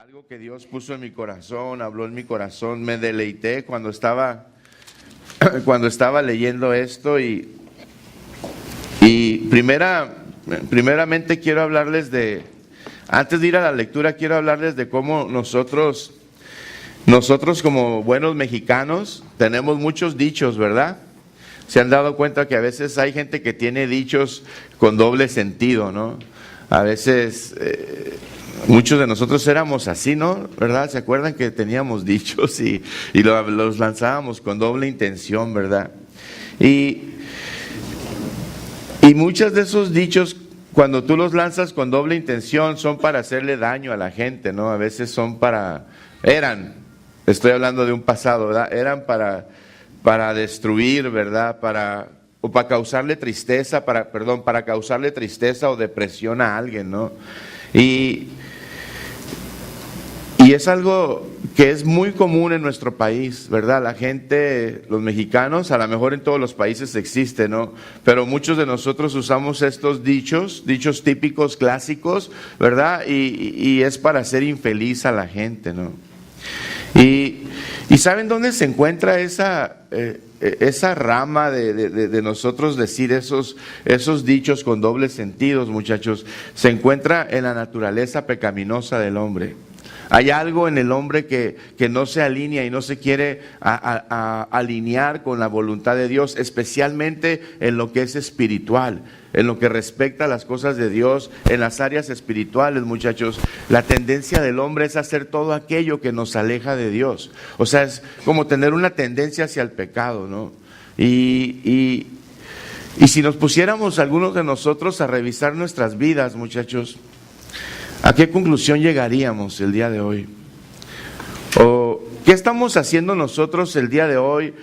Algo que Dios puso en mi corazón, habló en mi corazón, me deleité cuando estaba leyendo esto y primeramente quiero hablarles antes de ir a la lectura, quiero hablarles de cómo nosotros como buenos mexicanos tenemos muchos dichos, ¿verdad? Se han dado cuenta que a veces hay gente que tiene dichos con doble sentido, ¿no? A veces muchos de nosotros éramos así, ¿no? ¿Verdad? ¿Se acuerdan que teníamos dichos y los lanzábamos con doble intención, ¿verdad? Y muchos de esos dichos, cuando tú los lanzas con doble intención, son para hacerle daño a la gente, ¿no? A veces estoy hablando de un pasado, ¿verdad? Eran para destruir, ¿verdad? Para causarle tristeza, para causarle tristeza o depresión a alguien, ¿no? Y es algo que es muy común en nuestro país, ¿verdad? La gente, los mexicanos, a lo mejor en todos los países existe, ¿no? Pero muchos de nosotros usamos estos dichos típicos, clásicos, ¿verdad? Y es para hacer infeliz a la gente, ¿no? Y ¿saben dónde se encuentra esa rama de nosotros decir esos dichos con dobles sentidos, muchachos? Se encuentra en la naturaleza pecaminosa del hombre. Hay algo en el hombre que no se alinea y no se quiere alinear con la voluntad de Dios, especialmente en lo que es espiritual, en lo que respecta a las cosas de Dios, en las áreas espirituales, muchachos. La tendencia del hombre es hacer todo aquello que nos aleja de Dios. O sea, es como tener una tendencia hacia el pecado, ¿no? Y si nos pusiéramos algunos de nosotros a revisar nuestras vidas, muchachos, ¿a qué conclusión llegaríamos el día de hoy? ¿O qué estamos haciendo nosotros el día de hoy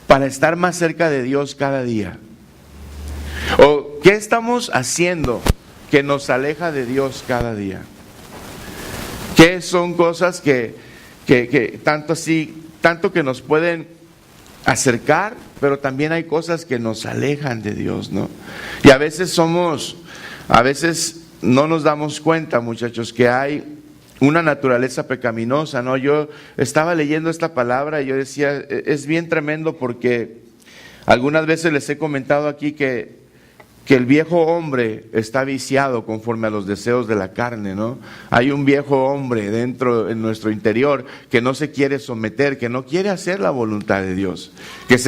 para estar más cerca de Dios cada día? ¿O qué estamos haciendo que nos aleja de Dios cada día? ¿Qué son cosas que tanto que nos pueden acercar, pero también hay cosas que nos alejan de Dios, ¿no? Y a veces no nos damos cuenta, muchachos, que hay una naturaleza pecaminosa, ¿no? Yo estaba leyendo esta palabra y yo decía, es bien tremendo porque algunas veces les he comentado aquí que el viejo hombre está viciado conforme a los deseos de la carne, ¿no? Hay un viejo hombre dentro, en nuestro interior, que no se quiere someter, que no quiere hacer la voluntad de Dios, que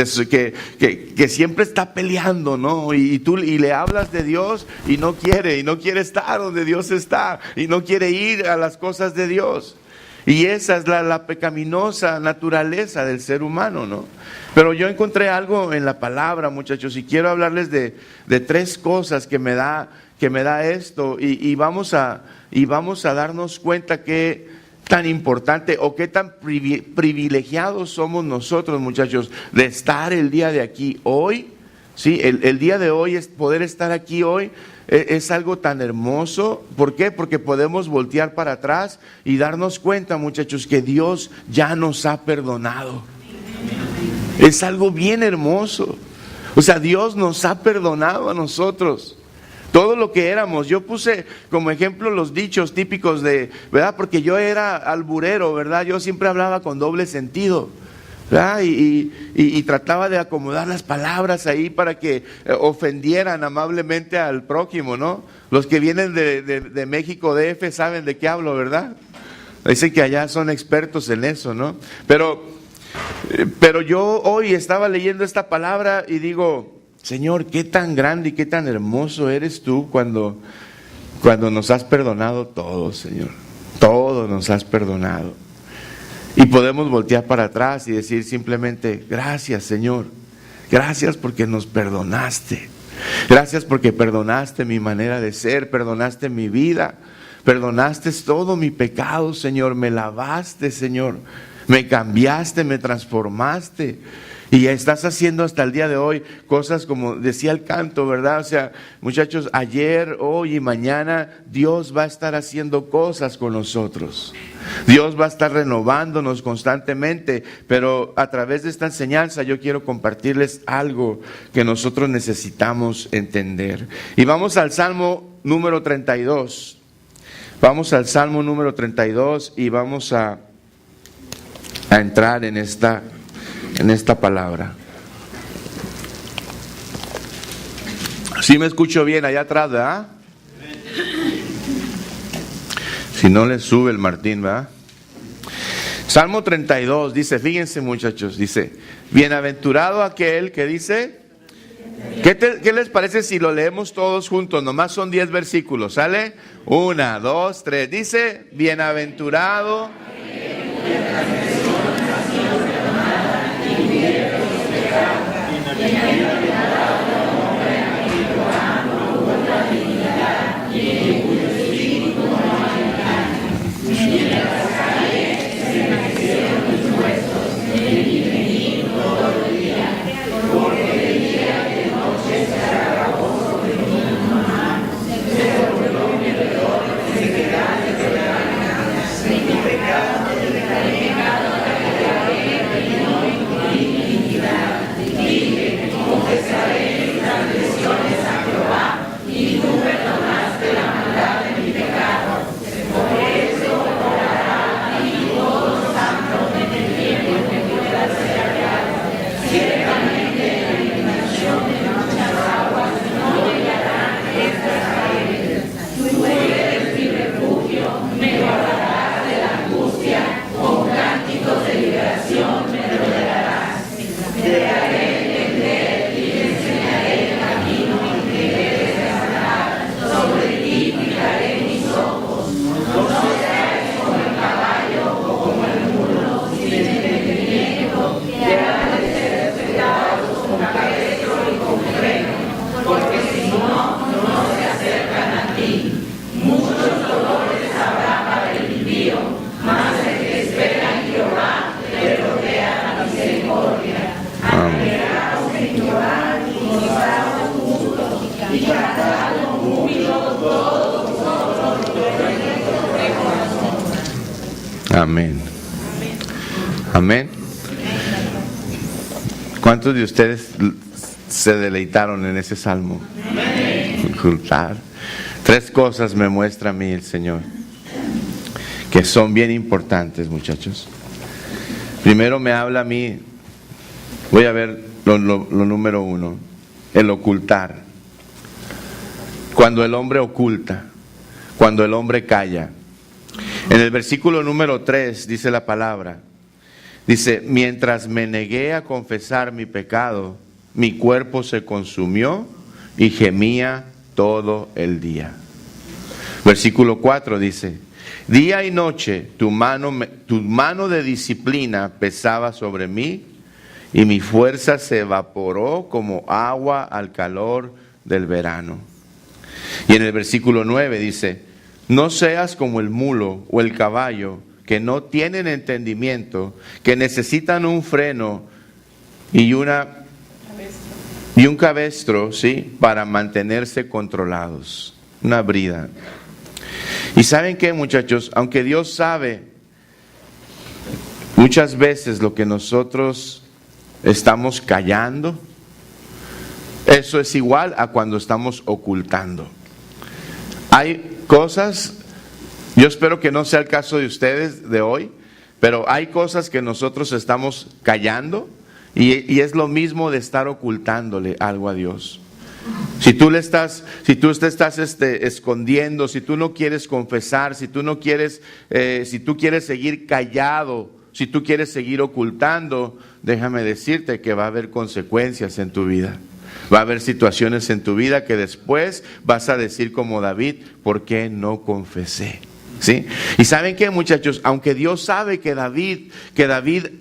siempre está peleando, ¿no? Y le hablas de Dios y no quiere estar donde Dios está, y no quiere ir a las cosas de Dios. Y esa es la pecaminosa naturaleza del ser humano, ¿no? Pero yo encontré algo en la palabra, muchachos, y quiero hablarles de tres cosas que me da esto, y vamos a darnos cuenta qué tan importante o qué tan privilegiados somos nosotros, muchachos, de estar el día de aquí hoy. Sí, el día de hoy, es poder estar aquí hoy, es algo tan hermoso. ¿Por qué? Porque podemos voltear para atrás y darnos cuenta, muchachos, que Dios ya nos ha perdonado. Es algo bien hermoso. O sea, Dios nos ha perdonado a nosotros todo lo que éramos. Yo puse como ejemplo los dichos típicos ¿verdad? Porque yo era alburero, ¿verdad? Yo siempre hablaba con doble sentido, ¿verdad? Y trataba de acomodar las palabras ahí para que ofendieran amablemente al prójimo, ¿no? Los que vienen de México DF saben de qué hablo, ¿verdad? Dicen que allá son expertos en eso, ¿no? Pero yo hoy estaba leyendo esta palabra y digo, Señor, qué tan grande y qué tan hermoso eres tú cuando nos has perdonado todo, Señor. Todo nos has perdonado. Y podemos voltear para atrás y decir simplemente, gracias, Señor. Gracias porque nos perdonaste. Gracias porque perdonaste mi manera de ser, perdonaste mi vida, perdonaste todo mi pecado, Señor. Me lavaste, Señor. Me cambiaste, me transformaste. Y estás haciendo hasta el día de hoy cosas como decía el canto, ¿verdad? O sea, muchachos, ayer, hoy y mañana Dios va a estar haciendo cosas con nosotros. Dios va a estar renovándonos constantemente, pero a través de esta enseñanza yo quiero compartirles algo que nosotros necesitamos entender. Y vamos al Salmo número 32. Vamos al Salmo número 32 y vamos a entrar en esta palabra. ¿Sí me escucho bien allá atrás, verdad? Si no le sube el Martín, ¿verdad? Salmo 32 dice, fíjense muchachos, dice, bienaventurado aquel que dice, ¿qué les parece si lo leemos todos juntos? Nomás son 10 versículos, ¿sale? 1, 2, 3, dice, bienaventurado. Amén. Amén. ¿Cuántos de ustedes se deleitaron en ese salmo? Amén. 3 cosas me muestra a mí el Señor, que son bien importantes, muchachos. Primero me habla a mí, voy a ver lo número 1, el ocultar. Cuando el hombre oculta, cuando el hombre calla. En el versículo número 3 dice la palabra, dice, mientras me negué a confesar mi pecado, mi cuerpo se consumió y gemía todo el día. Versículo 4 dice, día y noche tu mano de disciplina pesaba sobre mí y mi fuerza se evaporó como agua al calor del verano. Y en el versículo 9 dice, no seas como el mulo o el caballo que no tienen entendimiento, que necesitan un freno y un cabestro, ¿sí? Para mantenerse controlados. Una brida. Y ¿saben qué, muchachos? Aunque Dios sabe muchas veces lo que nosotros estamos callando, eso es igual a cuando estamos ocultando. Hay cosas, yo espero que no sea el caso de ustedes de hoy, pero hay cosas que nosotros estamos callando y es lo mismo de estar ocultándole algo a Dios. Si tú te estás escondiendo, si tú no quieres confesar, si tú quieres seguir callado, si tú quieres seguir ocultando, déjame decirte que va a haber consecuencias en tu vida. Va a haber situaciones en tu vida que después vas a decir como David, ¿por qué no confesé? ¿Sí? Y ¿saben qué, muchachos? Aunque Dios sabe que David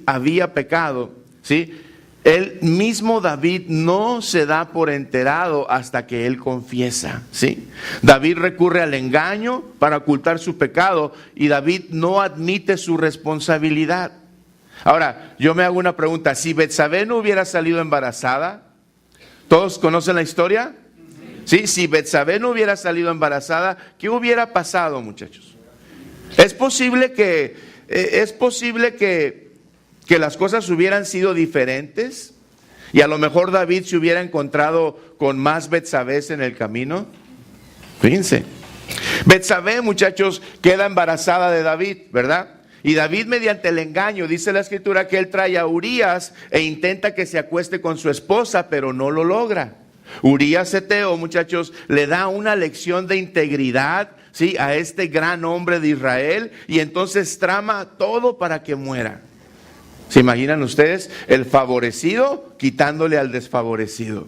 había pecado, ¿sí? El mismo David no se da por enterado hasta que él confiesa, ¿sí? David recurre al engaño para ocultar su pecado y David no admite su responsabilidad. Ahora, yo me hago una pregunta, si Betsabé no hubiera salido embarazada, ¿todos conocen la historia? ¿Sí? Si Betsabé no hubiera salido embarazada, ¿qué hubiera pasado, muchachos? Es posible que las cosas hubieran sido diferentes y a lo mejor David se hubiera encontrado con más Betsabés en el camino. Fíjense, Betsabé, muchachos, queda embarazada de David, ¿verdad? Y David, mediante el engaño, dice la escritura que él trae a Urías e intenta que se acueste con su esposa, pero no lo logra. Urías Eteo, muchachos, le da una lección de integridad, ¿sí?, a este gran hombre de Israel, y entonces trama todo para que muera. ¿Se imaginan ustedes? El favorecido quitándole al desfavorecido,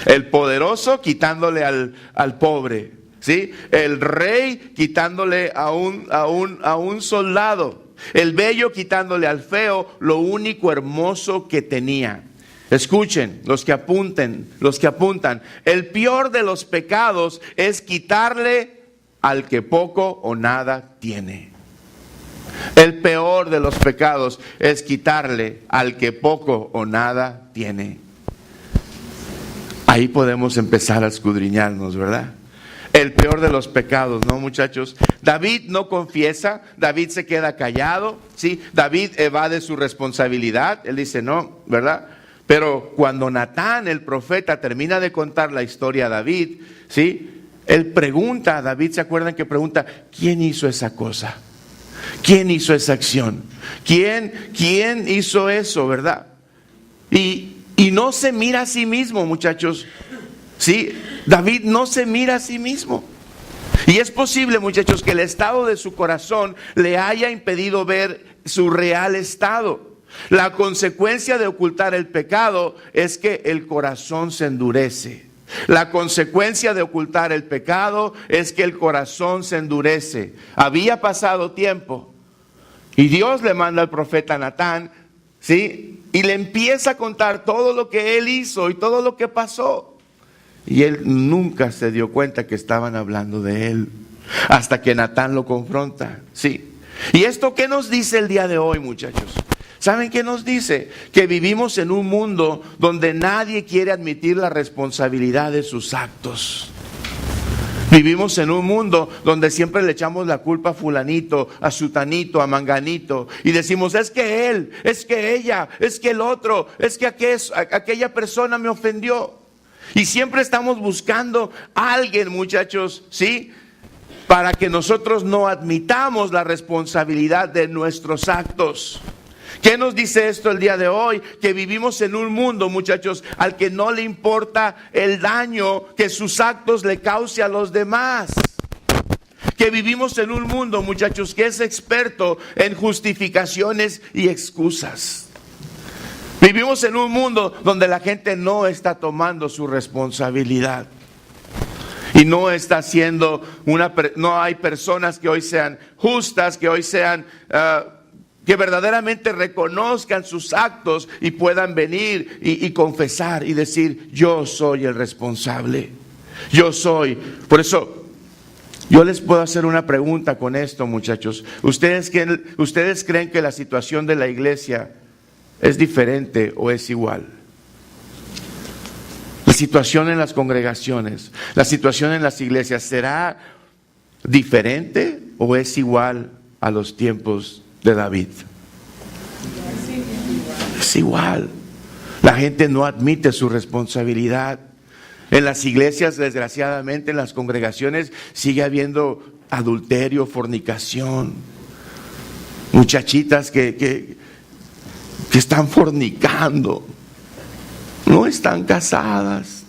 el poderoso quitándole al pobre, ¿sí? El rey quitándole a un soldado, el bello quitándole al feo lo único hermoso que tenía. Escuchen, los que apuntan, el peor de los pecados es quitarle al que poco o nada tiene. El peor de los pecados es quitarle al que poco o nada tiene. Ahí podemos empezar a escudriñarnos, ¿verdad? El peor de los pecados, ¿no, muchachos? David no confiesa, David se queda callado, ¿sí? David evade su responsabilidad, él dice no, ¿verdad? Pero cuando Natán, el profeta, termina de contar la historia a David, ¿sí?, él pregunta a David, ¿se acuerdan que pregunta? ¿Quién hizo esa cosa? ¿Quién hizo esa acción? ¿Quién hizo eso, verdad? Y no se mira a sí mismo, muchachos. Sí, David no se mira a sí mismo. Y es posible, muchachos, que el estado de su corazón le haya impedido ver su real estado. La consecuencia de ocultar el pecado es que el corazón se endurece. La consecuencia de ocultar el pecado es que el corazón se endurece. Había pasado tiempo y Dios le manda al profeta Natán, ¿sí?, y le empieza a contar todo lo que él hizo y todo lo que pasó. Y él nunca se dio cuenta que estaban hablando de él, hasta que Natán lo confronta, ¿sí? ¿Y esto qué nos dice el día de hoy, muchachos? ¿Saben qué nos dice? Que vivimos en un mundo donde nadie quiere admitir la responsabilidad de sus actos. Vivimos en un mundo donde siempre le echamos la culpa a fulanito, a sutanito, a manganito, y decimos, es que él, es que ella, es que el otro, es que aquella persona me ofendió. Y siempre estamos buscando a alguien, muchachos, ¿sí?, para que nosotros no admitamos la responsabilidad de nuestros actos. ¿Qué nos dice esto el día de hoy? Que vivimos en un mundo, muchachos, al que no le importa el daño que sus actos le cause a los demás. Que vivimos en un mundo, muchachos, que es experto en justificaciones y excusas. Vivimos en un mundo donde la gente no está tomando su responsabilidad. Y no está siendo no hay personas que hoy sean justas, que hoy sean que verdaderamente reconozcan sus actos y puedan venir y confesar y decir, yo soy el responsable. Yo soy. Por eso, yo les puedo hacer una pregunta con esto, muchachos. ¿Ustedes creen que la situación de la iglesia es diferente o es igual? La situación en las congregaciones, la situación en las iglesias, ¿será diferente o es igual a los tiempos de David? Es igual. La gente no admite su responsabilidad. En las iglesias, desgraciadamente, en las congregaciones sigue habiendo adulterio, fornicación. Muchachitas que están fornicando, no están casadas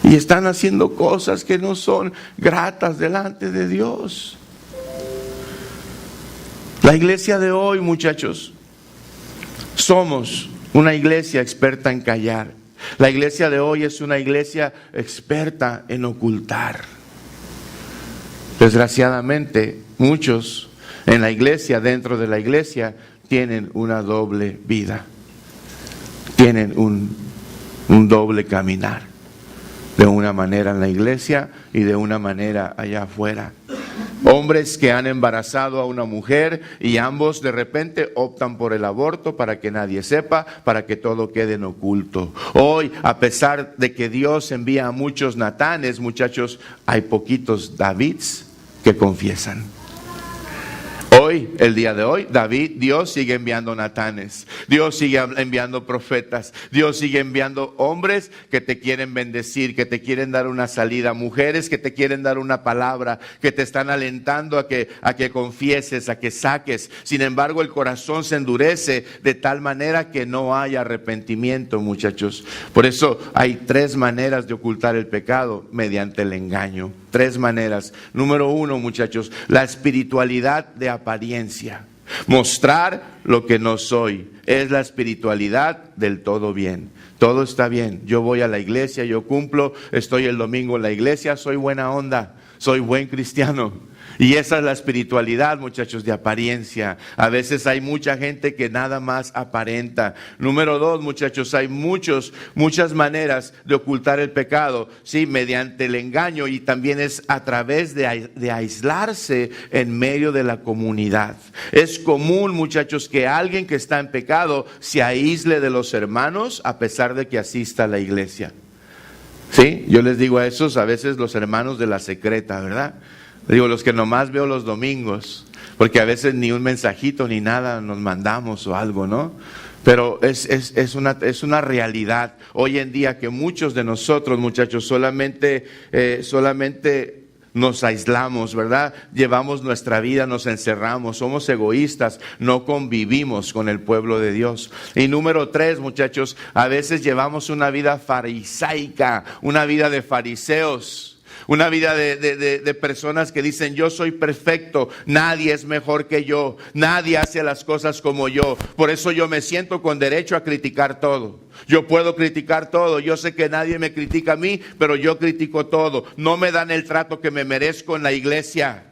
y están haciendo cosas que no son gratas delante de Dios. La iglesia de hoy, muchachos, somos una iglesia experta en callar. La iglesia de hoy es una iglesia experta en ocultar. Desgraciadamente, muchos en la iglesia, dentro de la iglesia, tienen una doble vida. Tienen un doble caminar. De una manera en la iglesia y de una manera allá afuera. Hombres que han embarazado a una mujer y ambos de repente optan por el aborto para que nadie sepa, para que todo quede en oculto. Hoy, a pesar de que Dios envía a muchos Natanes, muchachos, hay poquitos Davids que confiesan. Hoy, el día de hoy, Dios sigue enviando natanes, Dios sigue enviando profetas, Dios sigue enviando hombres que te quieren bendecir, que te quieren dar una salida, mujeres que te quieren dar una palabra, que te están alentando a que confieses, a que saques. Sin embargo, el corazón se endurece de tal manera que no hay arrepentimiento, muchachos. Por eso hay 3 maneras de ocultar el pecado mediante el engaño. 3 maneras. Número 1, muchachos, la espiritualidad de apariencia. Mostrar lo que no soy. Es la espiritualidad del todo bien. Todo está bien. Yo voy a la iglesia, yo cumplo, estoy el domingo en la iglesia, soy buena onda, soy buen cristiano. Y esa es la espiritualidad, muchachos, de apariencia. A veces hay mucha gente que nada más aparenta. Número 2, muchachos, hay muchas maneras de ocultar el pecado, sí, mediante el engaño, y también es a través de aislarse en medio de la comunidad. Es común, muchachos, que alguien que está en pecado se aísle de los hermanos a pesar de que asista a la iglesia. Sí, yo les digo a esos a veces los hermanos de la secreta, ¿verdad? Digo, los que nomás veo los domingos, porque a veces ni un mensajito ni nada nos mandamos o algo, ¿no? Pero es una realidad hoy en día que muchos de nosotros, muchachos, solamente nos aislamos, ¿verdad? Llevamos nuestra vida, nos encerramos, somos egoístas, no convivimos con el pueblo de Dios. Y número 3, muchachos, a veces llevamos una vida farisaica, una vida de fariseos. Una vida de personas que dicen, yo soy perfecto, nadie es mejor que yo, nadie hace las cosas como yo, por eso yo me siento con derecho a criticar todo. Yo puedo criticar todo, yo sé que nadie me critica a mí, pero yo critico todo. No me dan el trato que me merezco en la iglesia.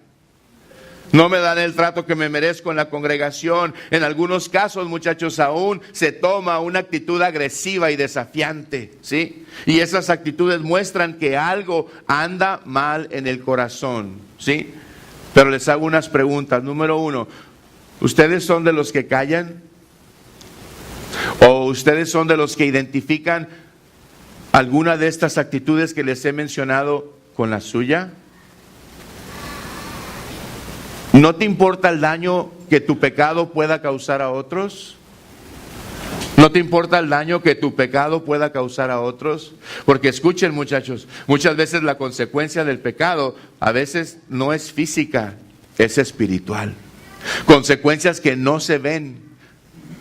No me dan el trato que me merezco en la congregación. En algunos casos, muchachos, aún se toma una actitud agresiva y desafiante, ¿sí? Y esas actitudes muestran que algo anda mal en el corazón, ¿sí? Pero les hago unas preguntas. Número 1, ¿ustedes son de los que callan? ¿O ustedes son de los que identifican alguna de estas actitudes que les he mencionado con la suya? ¿No te importa el daño que tu pecado pueda causar a otros? ¿No te importa el daño que tu pecado pueda causar a otros? Porque escuchen, muchachos, muchas veces la consecuencia del pecado a veces no es física, es espiritual. Consecuencias que no se ven,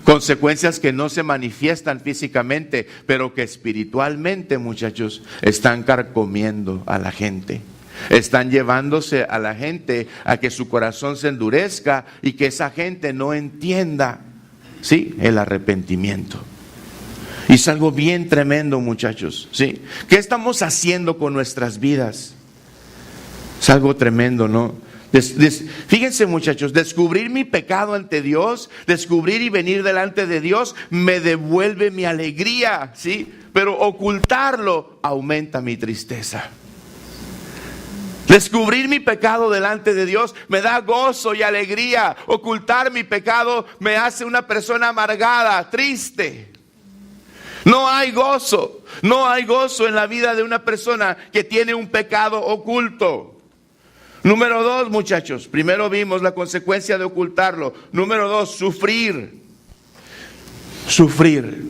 consecuencias que no se manifiestan físicamente, pero que espiritualmente, muchachos, están carcomiendo a la gente. Están llevándose a la gente a que su corazón se endurezca y que esa gente no entienda, ¿sí?, el arrepentimiento. Y es algo bien tremendo, muchachos, ¿sí? ¿Qué estamos haciendo con nuestras vidas? Es algo tremendo, ¿no? Fíjense, muchachos, descubrir mi pecado ante Dios, descubrir y venir delante de Dios me devuelve mi alegría, ¿sí? Pero ocultarlo aumenta mi tristeza. Descubrir mi pecado delante de Dios me da gozo y alegría. Ocultar mi pecado me hace una persona amargada, triste. No hay gozo en la vida de una persona que tiene un pecado oculto. Número 2, muchachos, primero vimos la consecuencia de ocultarlo. Número 2, sufrir. Sufrir.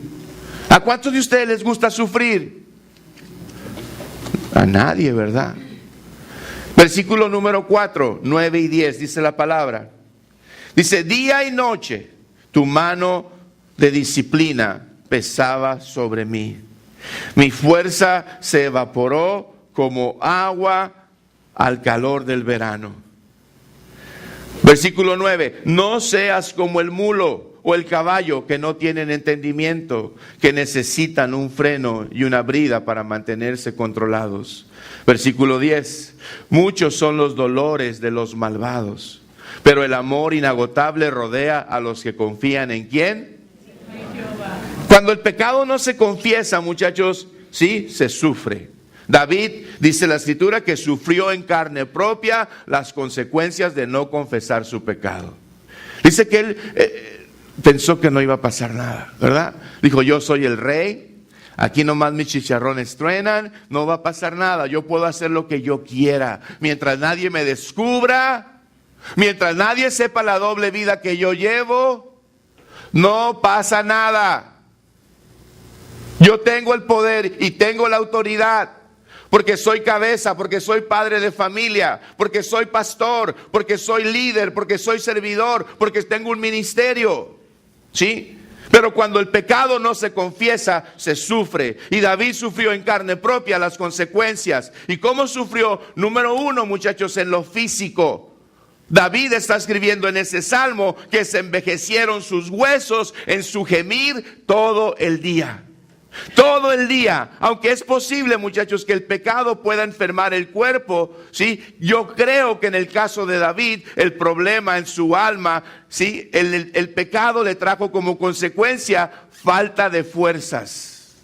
¿A cuántos de ustedes les gusta sufrir? A nadie, ¿verdad? Versículo número 4, 9 y 10, dice la palabra. Dice, día y noche tu mano de disciplina pesaba sobre mí. Mi fuerza se evaporó como agua al calor del verano. Versículo 9, no seas como el mulo o el caballo que no tienen entendimiento, que necesitan un freno y una brida para mantenerse controlados. Versículo 10, muchos son los dolores de los malvados, pero el amor inagotable rodea a los que confían en ¿quién? En Jehová. Cuando el pecado no se confiesa, muchachos, sí, se sufre. David, dice la escritura, que sufrió en carne propia las consecuencias de no confesar su pecado. Dice que él pensó que no iba a pasar nada, ¿verdad? Dijo, yo soy el rey. Aquí nomás mis chicharrones truenan, no va a pasar nada, yo puedo hacer lo que yo quiera. Mientras nadie me descubra, Mientras nadie sepa la doble vida que yo llevo, no pasa nada. Yo tengo el poder y tengo la autoridad, porque soy cabeza, porque soy padre de familia, porque soy pastor, porque soy líder, porque soy servidor, porque tengo un ministerio. ¿Sí? Pero cuando el pecado no se confiesa, se sufre. Y David sufrió en carne propia las consecuencias. ¿Y cómo sufrió? Número uno, muchachos, en lo físico. David está escribiendo en ese salmo que se envejecieron sus huesos en su gemir todo el día. Todo el día, aunque es posible, muchachos, que el pecado pueda enfermar el cuerpo, ¿sí? Yo creo que en el caso de David, el problema en su alma, ¿sí? El pecado le trajo como consecuencia falta de fuerzas.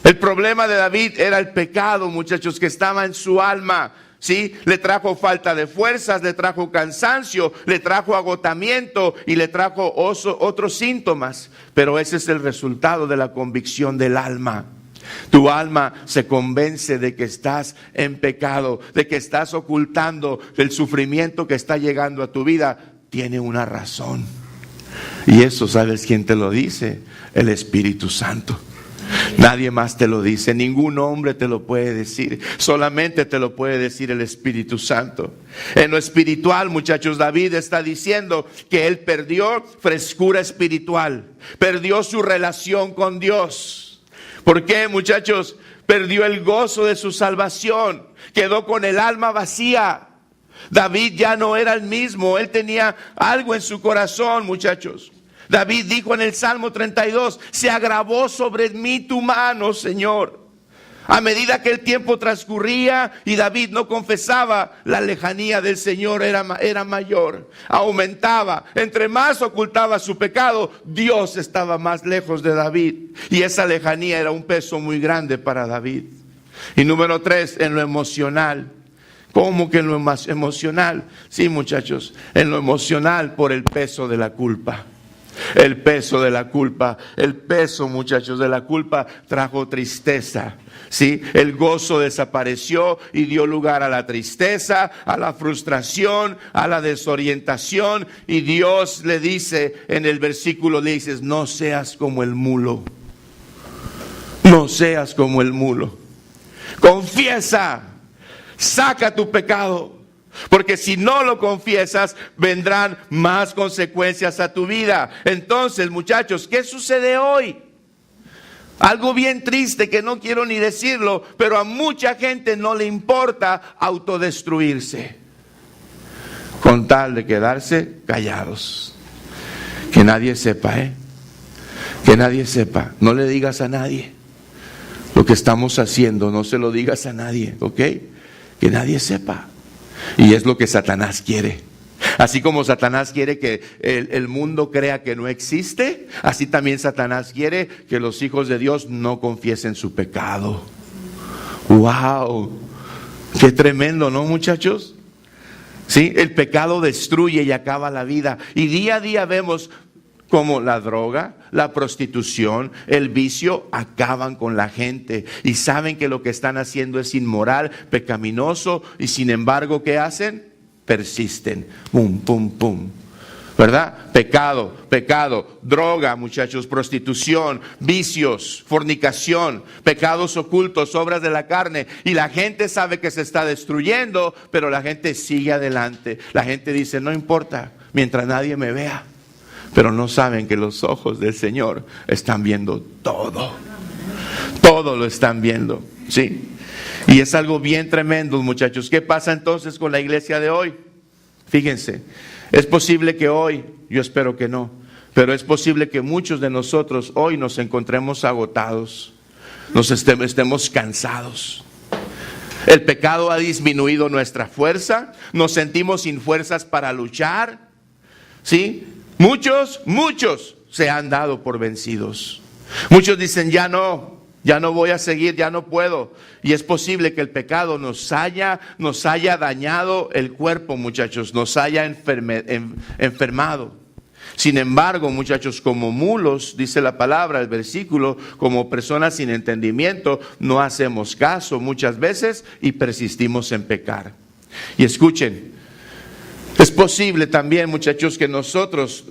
El problema de David era el pecado, muchachos, que estaba en su alma. ¿Sí? Le trajo falta de fuerzas, le trajo cansancio, le trajo agotamiento y le trajo otros síntomas. Pero ese es el resultado de la convicción del alma. Tu alma se convence de que estás en pecado, de que estás ocultando el sufrimiento que está llegando a tu vida. Tiene una razón. Y eso, ¿sabes quién te lo dice? El Espíritu Santo. Nadie más te lo dice, ningún hombre te lo puede decir, solamente te lo puede decir el Espíritu Santo. En lo espiritual, muchachos, David está diciendo que él perdió frescura espiritual, perdió su relación con Dios. ¿Por qué, muchachos? Perdió el gozo de su salvación, quedó con el alma vacía. David ya no era el mismo, él tenía algo en su corazón, muchachos. David dijo en el Salmo 32, se agravó sobre mí tu mano, Señor. A medida que el tiempo transcurría y David no confesaba, la lejanía del Señor era mayor, aumentaba. Entre más ocultaba su pecado, Dios estaba más lejos de David. Y esa lejanía era un peso muy grande para David. Y número 3, en lo emocional. ¿Cómo que en lo emocional? Sí, muchachos, en lo emocional por el peso de la culpa. El peso de la culpa, el peso, muchachos, de la culpa trajo tristeza, ¿sí? El gozo desapareció y dio lugar a la tristeza, a la frustración, a la desorientación. Y Dios le dice en el versículo, le dices, no seas como el mulo. No seas como el mulo. Confiesa, saca tu pecado. Porque si no lo confiesas, vendrán más consecuencias a tu vida. Entonces, muchachos, ¿qué sucede hoy? Algo bien triste que no quiero ni decirlo, pero a mucha gente no le importa autodestruirse, con tal de quedarse callados. Que nadie sepa, que nadie sepa. No le digas a nadie lo que estamos haciendo, no se lo digas a nadie, ¿ok? Que nadie sepa. Y es lo que Satanás quiere. Así como Satanás quiere que el mundo crea que no existe, así también Satanás quiere que los hijos de Dios no confiesen su pecado. ¡Wow! ¡Qué tremendo!, ¿no, muchachos? Sí, el pecado destruye y acaba la vida. Y día a día vemos como la droga, la prostitución, el vicio acaban con la gente. Y saben que lo que están haciendo es inmoral, pecaminoso. Y sin embargo, ¿qué hacen? Persisten. Pum, pum, pum. ¿Verdad? Pecado, droga, muchachos, prostitución, vicios, fornicación, pecados ocultos, obras de la carne. Y la gente sabe que se está destruyendo, pero la gente sigue adelante. La gente dice, no importa, mientras nadie me vea. Pero no saben que los ojos del Señor están viendo todo. Todo lo están viendo, ¿sí? Y es algo bien tremendo, muchachos. ¿Qué pasa entonces con la iglesia de hoy? Fíjense, es posible que hoy, yo espero que no, pero es posible que muchos de nosotros hoy nos encontremos agotados, nos estemos cansados. El pecado ha disminuido nuestra fuerza, nos sentimos sin fuerzas para luchar, ¿sí? Muchos se han dado por vencidos. Muchos dicen, ya no voy a seguir, ya no puedo. Y es posible que el pecado nos haya dañado el cuerpo, muchachos, nos haya enfermado. Sin embargo, muchachos, como mulos, dice la palabra, el versículo, como personas sin entendimiento, no hacemos caso muchas veces y persistimos en pecar. Y escuchen, Es posible también, muchachos, que nosotros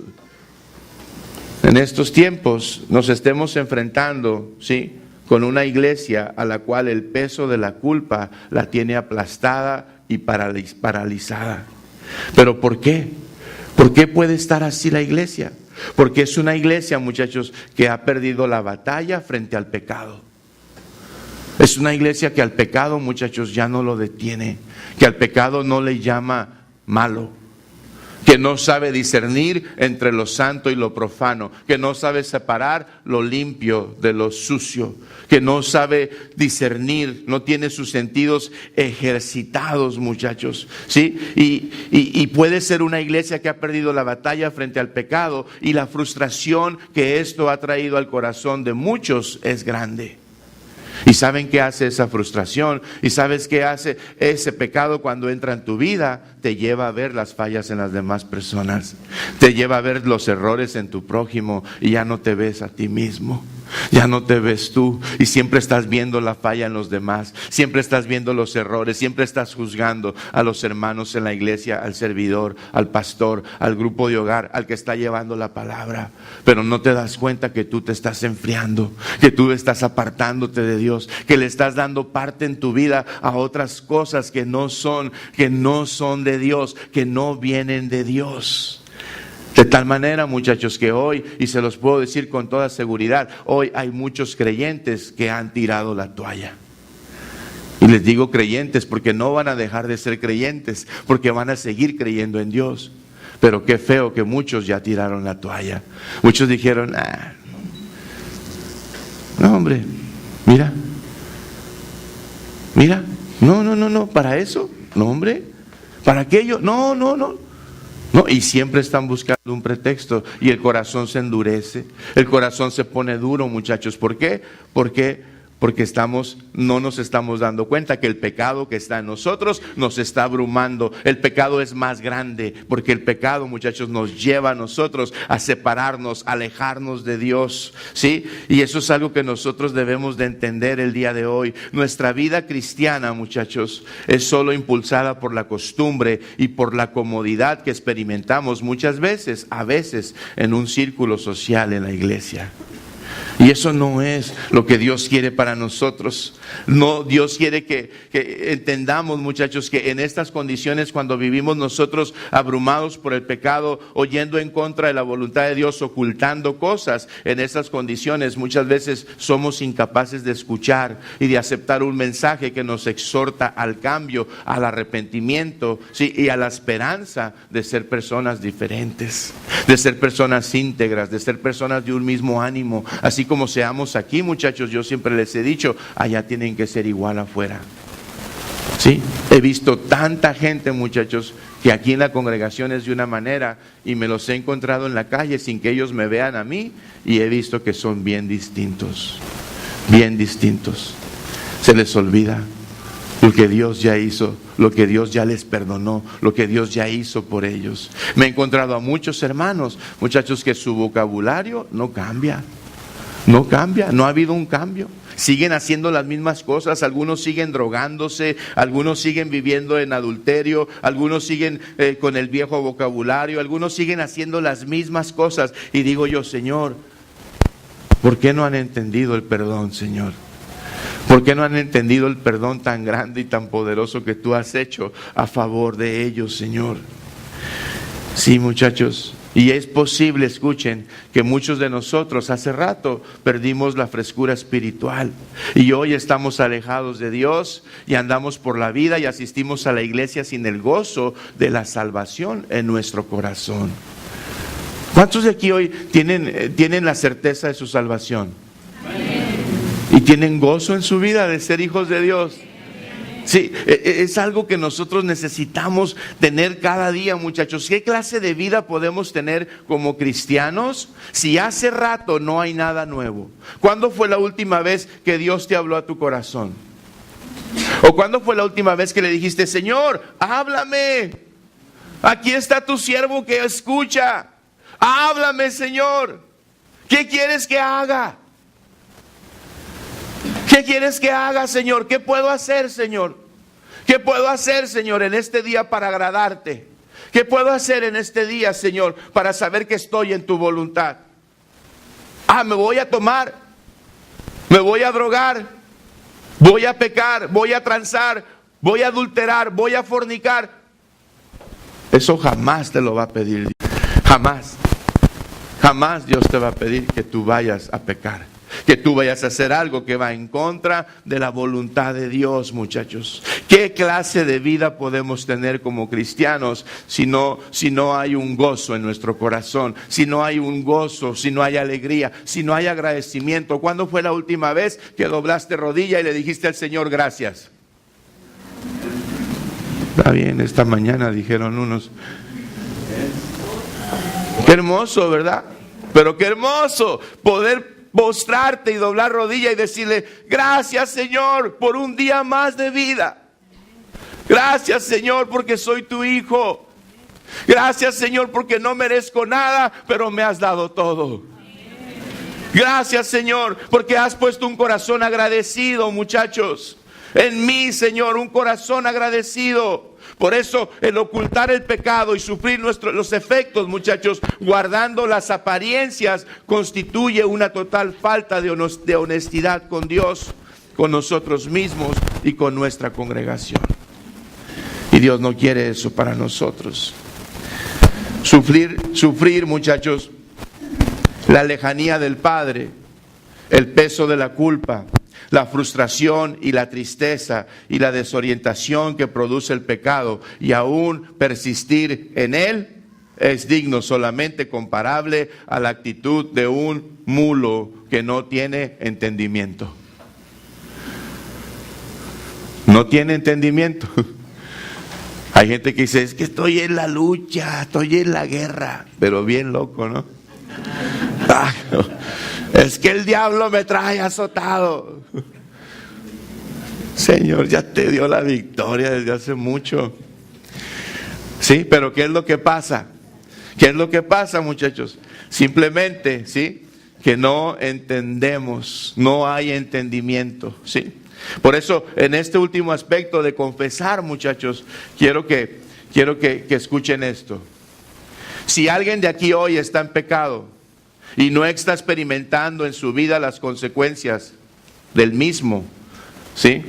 en estos tiempos nos estemos enfrentando, ¿sí?, con una iglesia a la cual el peso de la culpa la tiene aplastada y paralizada. ¿Pero por qué? ¿Por qué puede estar así la iglesia? Porque es una iglesia, muchachos, que ha perdido la batalla frente al pecado. Es una iglesia que al pecado, muchachos, ya no lo detiene, que al pecado no le llama malo, que no sabe discernir entre lo santo y lo profano, que no sabe separar lo limpio de lo sucio, que no sabe discernir, no tiene sus sentidos ejercitados, muchachos, ¿sí? Y puede ser una iglesia que ha perdido la batalla frente al pecado, y la frustración que esto ha traído al corazón de muchos es grande. ¿Y saben qué hace esa frustración? ¿Y sabes qué hace ese pecado cuando entra en tu vida? Te lleva a ver las fallas en las demás personas. Te lleva a ver los errores en tu prójimo y ya no te ves a ti mismo. Ya no te ves tú y siempre estás viendo la falla en los demás. Siempre estás viendo los errores. Siempre estás juzgando a los hermanos en la iglesia, al servidor, al pastor, al grupo de hogar, al que está llevando la palabra. Pero no te das cuenta que tú te estás enfriando, que tú estás apartándote de Dios, que le estás dando parte en tu vida a otras cosas que no son de Dios, que no vienen de Dios. De tal manera, muchachos, que hoy, y se los puedo decir con toda seguridad, hoy hay muchos creyentes que han tirado la toalla. Y les digo creyentes porque no van a dejar de ser creyentes, porque van a seguir creyendo en Dios. Pero qué feo que muchos ya tiraron la toalla. Muchos dijeron, no hombre, mira, no, para eso, no hombre, para aquello, no. No, y siempre están buscando un pretexto y el corazón se endurece, el corazón se pone duro, muchachos. ¿Por qué? Porque no nos estamos dando cuenta que el pecado que está en nosotros nos está abrumando. El pecado es más grande, porque el pecado, muchachos, nos lleva a nosotros a separarnos, a alejarnos de Dios, ¿sí? Y eso es algo que nosotros debemos de entender el día de hoy. Nuestra vida cristiana, muchachos, es solo impulsada por la costumbre y por la comodidad que experimentamos muchas veces, a veces, en un círculo social en la iglesia. Y eso no es lo que Dios quiere para nosotros. No, Dios quiere que entendamos, muchachos, que en estas condiciones, cuando vivimos nosotros abrumados por el pecado, oyendo en contra de la voluntad de Dios, ocultando cosas, en esas condiciones muchas veces somos incapaces de escuchar y de aceptar un mensaje que nos exhorta al cambio, al arrepentimiento, ¿sí?, y a la esperanza de ser personas diferentes, de ser personas íntegras, de ser personas de un mismo ánimo. Así como seamos aquí, muchachos, yo siempre les he dicho, allá tienen que ser igual afuera. ¿Sí? He visto tanta gente, muchachos, que aquí en la congregación es de una manera y me los he encontrado en la calle sin que ellos me vean a mí, y he visto que son bien distintos. Se les olvida lo que Dios ya hizo, lo que Dios ya les perdonó, lo que Dios ya hizo por ellos. Me he encontrado a muchos hermanos, muchachos, que su vocabulario no cambia, no ha habido un cambio. Siguen haciendo las mismas cosas, algunos siguen drogándose, algunos siguen viviendo en adulterio, algunos siguen con el viejo vocabulario, algunos siguen haciendo las mismas cosas. Y digo yo, Señor, ¿por qué no han entendido el perdón, Señor? ¿Por qué no han entendido el perdón tan grande y tan poderoso que tú has hecho a favor de ellos, Señor? Sí, muchachos. Y es posible, escuchen, que muchos de nosotros hace rato perdimos la frescura espiritual y hoy estamos alejados de Dios y andamos por la vida y asistimos a la iglesia sin el gozo de la salvación en nuestro corazón. ¿Cuántos de aquí hoy tienen la certeza de su salvación? ¿Y tienen gozo en su vida de ser hijos de Dios? Sí, es algo que nosotros necesitamos tener cada día, muchachos. ¿Qué clase de vida podemos tener como cristianos si hace rato no hay nada nuevo? ¿Cuándo fue la última vez que Dios te habló a tu corazón? ¿O cuándo fue la última vez que le dijiste, Señor, háblame? Aquí está tu siervo que escucha. Háblame, Señor. ¿Qué quieres que haga? ¿Qué quieres que haga, Señor? ¿Qué puedo hacer, Señor? ¿Qué puedo hacer, Señor, en este día para agradarte? ¿Qué puedo hacer en este día, Señor, para saber que estoy en tu voluntad? Me voy a tomar, me voy a drogar, voy a pecar, voy a transar, voy a adulterar, voy a fornicar. Eso jamás te lo va a pedir Dios. Jamás. Jamás Dios te va a pedir que tú vayas a pecar, que tú vayas a hacer algo que va en contra de la voluntad de Dios, muchachos. ¿Qué clase de vida podemos tener como cristianos si no hay un gozo en nuestro corazón? Si no hay un gozo, si no hay alegría, si no hay agradecimiento. ¿Cuándo fue la última vez que doblaste rodilla y le dijiste al Señor gracias? Está bien, esta mañana dijeron unos. Qué hermoso, ¿verdad? Pero qué hermoso poder postrarte y doblar rodilla y decirle, gracias Señor por un día más de vida. Gracias Señor porque soy tu hijo. Gracias Señor porque no merezco nada, pero me has dado todo. Gracias Señor porque has puesto un corazón agradecido, muchachos. En mí, Señor, un corazón agradecido. Por eso el ocultar el pecado y sufrir los efectos, muchachos, guardando las apariencias, constituye una total falta de honestidad con Dios, con nosotros mismos y con nuestra congregación. Y Dios no quiere eso para nosotros. Sufrir, muchachos, la lejanía del Padre, el peso de la culpa, la frustración y la tristeza y la desorientación que produce el pecado y aún persistir en él es digno solamente comparable a la actitud de un mulo que no tiene entendimiento. No tiene entendimiento. Hay gente que dice, es que estoy en la lucha, estoy en la guerra, pero bien loco, ¿no? Es que el diablo me trae azotado. Señor, ya te dio la victoria desde hace mucho. Sí, pero ¿qué es lo que pasa? ¿Qué es lo que pasa, muchachos? Simplemente, ¿sí?, que no entendemos, no hay entendimiento, ¿sí? Por eso, en este último aspecto de confesar, muchachos, quiero que escuchen esto. Si alguien de aquí hoy está en pecado y no está experimentando en su vida las consecuencias del mismo, ¿sí?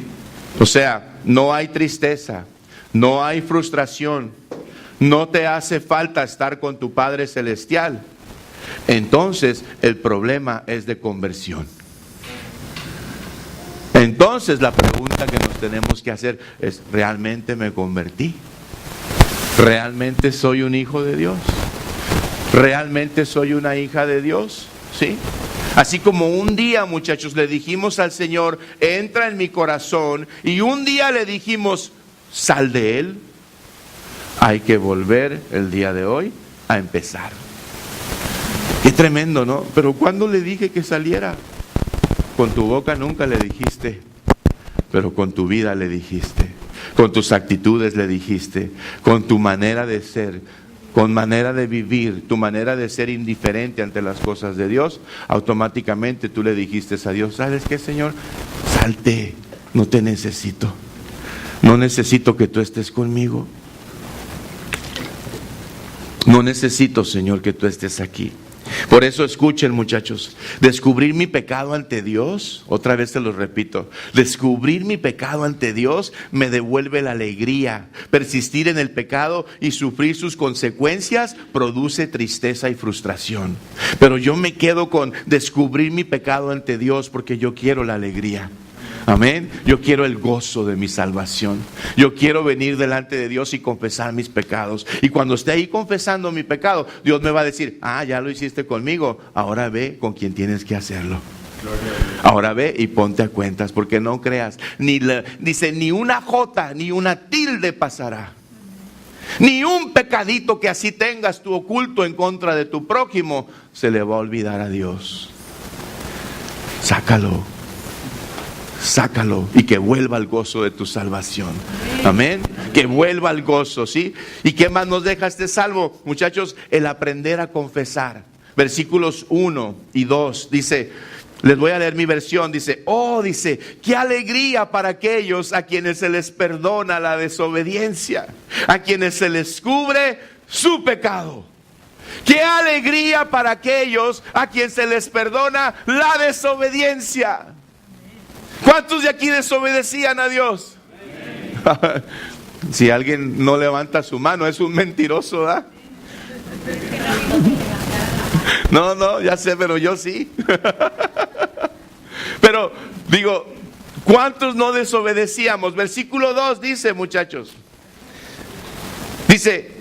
O sea, no hay tristeza, no hay frustración, no te hace falta estar con tu Padre Celestial. Entonces, el problema es de conversión. Entonces, la pregunta que nos tenemos que hacer es, ¿realmente me convertí? ¿Realmente soy un hijo de Dios? ¿Realmente soy una hija de Dios? ¿Sí? Así como un día, muchachos, le dijimos al Señor, entra en mi corazón, y un día le dijimos, sal de él, hay que volver el día de hoy a empezar. Qué tremendo, ¿no? Pero ¿cuándo le dije que saliera? Con tu boca nunca le dijiste, pero con tu vida le dijiste, con tus actitudes le dijiste, con tu manera de ser, con manera de vivir, tu manera de ser indiferente ante las cosas de Dios, automáticamente tú le dijiste a Dios, ¿sabes qué, Señor? Salte, no te necesito. No necesito que tú estés conmigo. No necesito, Señor, que tú estés aquí. Por eso escuchen, muchachos, descubrir mi pecado ante Dios, otra vez te lo repito, descubrir mi pecado ante Dios me devuelve la alegría. Persistir en el pecado y sufrir sus consecuencias produce tristeza y frustración. Pero yo me quedo con descubrir mi pecado ante Dios porque yo quiero la alegría. Amén. Yo quiero el gozo de mi salvación. Yo quiero venir delante de Dios y confesar mis pecados. Y cuando esté ahí confesando mi pecado, Dios me va a decir, ya lo hiciste conmigo, ahora ve con quien tienes que hacerlo. Ahora ve y ponte a cuentas, porque no creas, dice, ni una jota, ni una tilde pasará. Ni un pecadito que así tengas tú oculto en contra de tu prójimo se le va a olvidar a Dios. Sácalo y que vuelva al gozo de tu salvación. Amén. Que vuelva al gozo, ¿sí? ¿Y qué más nos deja este salmo? Muchachos, el aprender a confesar. Versículos 1 y 2 dice, Les voy a leer mi versión. Dice, dice, qué alegría para aquellos a quienes se les perdona la desobediencia, a quienes se les cubre su pecado. Qué alegría para aquellos a quienes se les perdona la desobediencia. ¿Cuántos de aquí desobedecían a Dios? Si alguien no levanta su mano, es un mentiroso, ¿verdad? No, ya sé, pero yo sí. Pero digo, ¿cuántos no desobedecíamos? Versículo 2 dice, muchachos. Dice,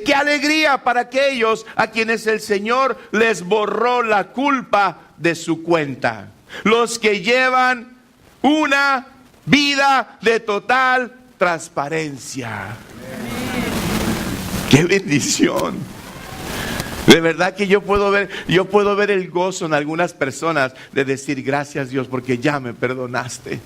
qué alegría para aquellos a quienes el Señor les borró la culpa de su cuenta. Los que llevan una vida de total transparencia. ¡Qué bendición! De verdad que yo puedo ver el gozo en algunas personas de decir, gracias Dios porque ya me perdonaste.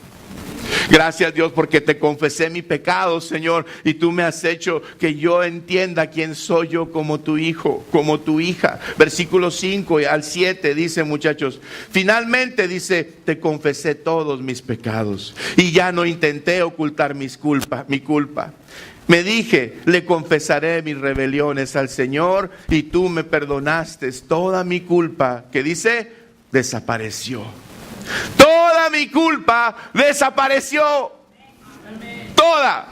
Gracias Dios porque te confesé mi pecado, Señor, y tú me has hecho que yo entienda quién soy yo como tu hijo, como tu hija. Versículo 5 al 7 dice, muchachos, finalmente dice, te confesé todos mis pecados y ya no intenté ocultar mi culpa. Me dije, le confesaré mis rebeliones al Señor y tú me perdonaste. Toda mi culpa, que dice, desapareció. Toda mi culpa desapareció. Toda.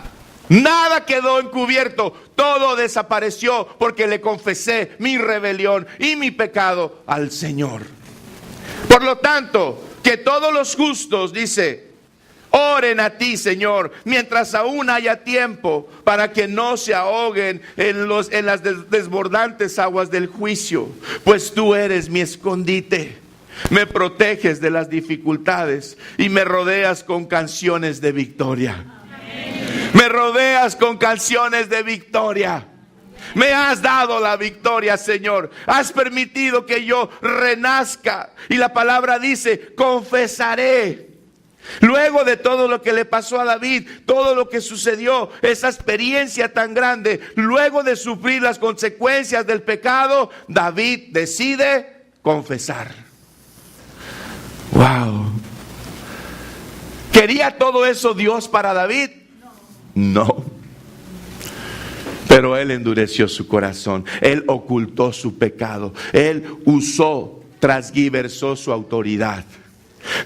Nada quedó encubierto. Todo desapareció porque le confesé mi rebelión y mi pecado al Señor. Por lo tanto, que todos los justos, dice, oren a ti, Señor, mientras aún haya tiempo, para que no se ahoguen en las desbordantes aguas del juicio, pues tú eres mi escondite. Me proteges de las dificultades y me rodeas con canciones de victoria. Me rodeas con canciones de victoria. Me has dado la victoria, Señor. Has permitido que yo renazca. Y la palabra dice, confesaré. Luego de todo lo que le pasó a David, todo lo que sucedió, esa experiencia tan grande, luego de sufrir las consecuencias del pecado, David decide confesar. Wow. ¿Quería todo eso Dios para David? No. Pero él endureció su corazón. Él ocultó su pecado. Él transgiversó su autoridad.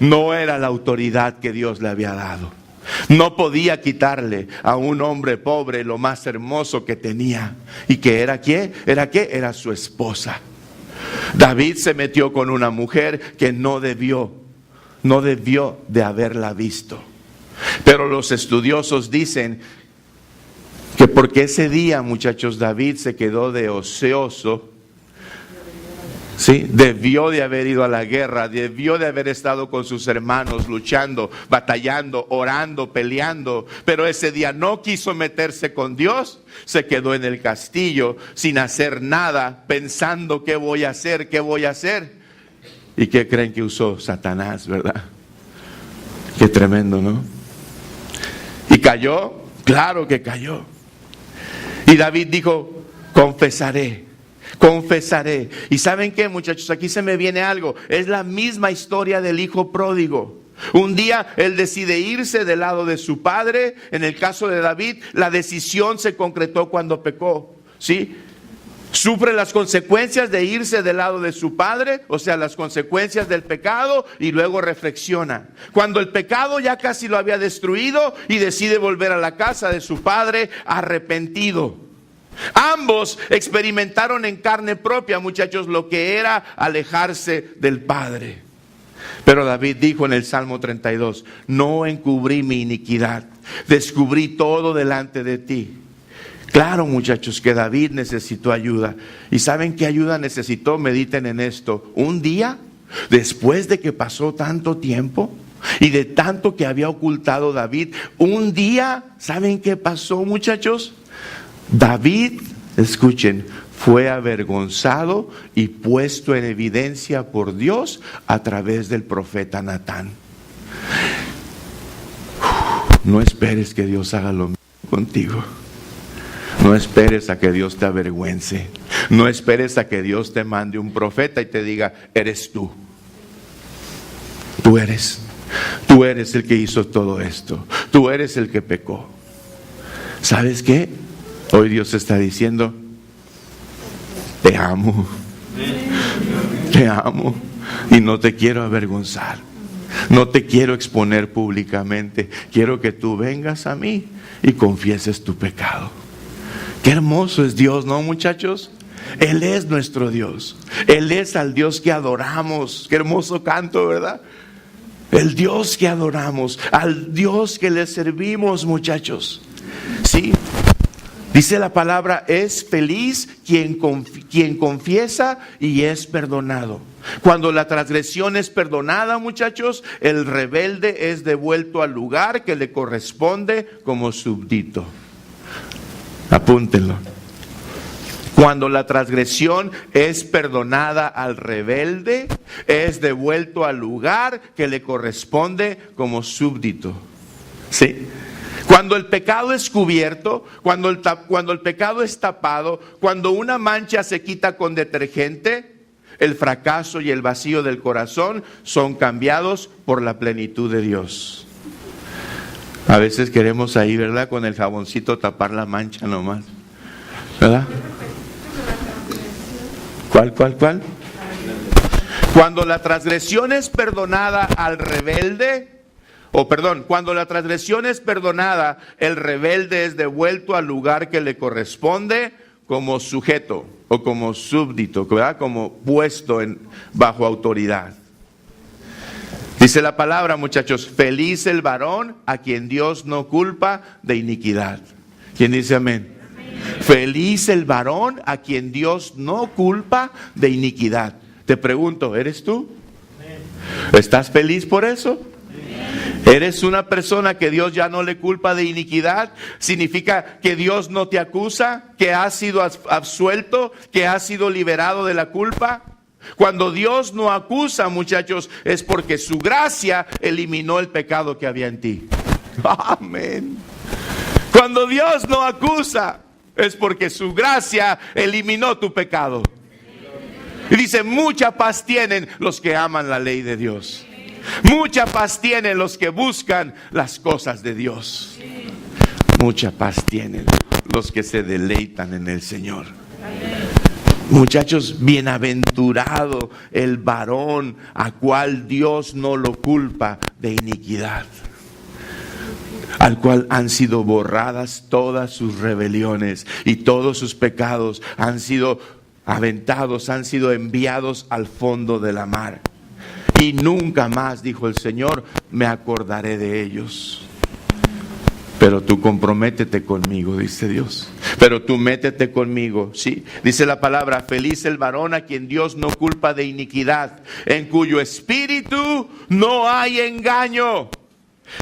No era la autoridad que Dios le había dado. No podía quitarle a un hombre pobre lo más hermoso que tenía. ¿Y que era qué? Era su esposa. David se metió con una mujer que no debió de haberla visto. Pero los estudiosos dicen que porque ese día, muchachos, David se quedó de ocioso. ¿Sí? Debió de haber ido a la guerra, debió de haber estado con sus hermanos luchando, batallando, orando, peleando, pero ese día no quiso meterse con Dios, se quedó en el castillo sin hacer nada, pensando qué voy a hacer. ¿Y qué creen que usó? Satanás, ¿verdad? Qué tremendo, ¿no? ¿Y cayó? Claro que cayó. Y David dijo, confesaré. Y ¿saben qué, muchachos? Aquí se me viene algo. Es la misma historia del hijo pródigo. Un día él decide irse del lado de su padre. En el caso de David, la decisión se concretó cuando pecó, ¿sí? Sufre las consecuencias de irse del lado de su padre, o sea, las consecuencias del pecado, y luego reflexiona. Cuando el pecado ya casi lo había destruido y decide volver a la casa de su padre arrepentido. Ambos experimentaron en carne propia, muchachos, lo que era alejarse del Padre. Pero David dijo en el Salmo 32, no encubrí mi iniquidad, descubrí todo delante de ti. Claro, muchachos, que David necesitó ayuda. ¿Y saben qué ayuda necesitó? Mediten en esto. Un día, después de que pasó tanto tiempo y de tanto que había ocultado David, un día, ¿saben qué pasó, muchachos? David, escuchen, fue avergonzado y puesto en evidencia por Dios a través del profeta Natán. No esperes que Dios haga lo mismo contigo. No esperes a que Dios te avergüence. No esperes a que Dios te mande un profeta y te diga, eres tú. Tú eres el que hizo todo esto. Tú eres el que pecó. ¿Sabes qué? Hoy Dios está diciendo: te amo. Te amo y no te quiero avergonzar. No te quiero exponer públicamente. Quiero que tú vengas a mí y confieses tu pecado. Qué hermoso es Dios, ¿no, muchachos? Él es nuestro Dios. Él es al Dios que adoramos. Qué hermoso canto, ¿verdad? El Dios que adoramos, al Dios que le servimos, muchachos. Sí. Dice la palabra: es feliz quien confiesa y es perdonado. Cuando la transgresión es perdonada, muchachos, el rebelde es devuelto al lugar que le corresponde como súbdito. Apúntenlo. Cuando la transgresión es perdonada al rebelde, es devuelto al lugar que le corresponde como súbdito. ¿Sí? Cuando el pecado es cubierto, cuando el pecado es tapado, cuando una mancha se quita con detergente, el fracaso y el vacío del corazón son cambiados por la plenitud de Dios. A veces queremos ahí, ¿verdad?, con el jaboncito tapar la mancha nomás, ¿verdad? ¿Cuál? Cuando la transgresión es perdonada al rebelde, cuando la transgresión es perdonada, el rebelde es devuelto al lugar que le corresponde como sujeto o como súbdito, ¿verdad?, como puesto bajo autoridad. Dice la palabra, muchachos: feliz el varón a quien Dios no culpa de iniquidad. ¿Quién dice amén? Feliz el varón a quien Dios no culpa de iniquidad. Te pregunto, ¿eres tú? ¿Estás feliz por eso? ¿Eres una persona que Dios ya no le culpa de iniquidad? ¿Significa que Dios no te acusa? ¿Que has sido absuelto? ¿Que has sido liberado de la culpa? Cuando Dios no acusa, muchachos, es porque su gracia eliminó el pecado que había en ti. Amén. Cuando Dios no acusa, es porque su gracia eliminó tu pecado. Y dice: mucha paz tienen los que aman la ley de Dios. Mucha paz tienen los que buscan las cosas de Dios. Mucha paz tienen los que se deleitan en el Señor. Muchachos, bienaventurado el varón a cual Dios no lo culpa de iniquidad, al cual han sido borradas todas sus rebeliones y todos sus pecados han sido aventados, han sido enviados al fondo de la mar. Y nunca más, dijo el Señor, me acordaré de ellos. Pero tú comprométete conmigo, dice Dios. Pero tú métete conmigo, ¿sí? Dice la palabra: feliz el varón a quien Dios no culpa de iniquidad, en cuyo espíritu no hay engaño.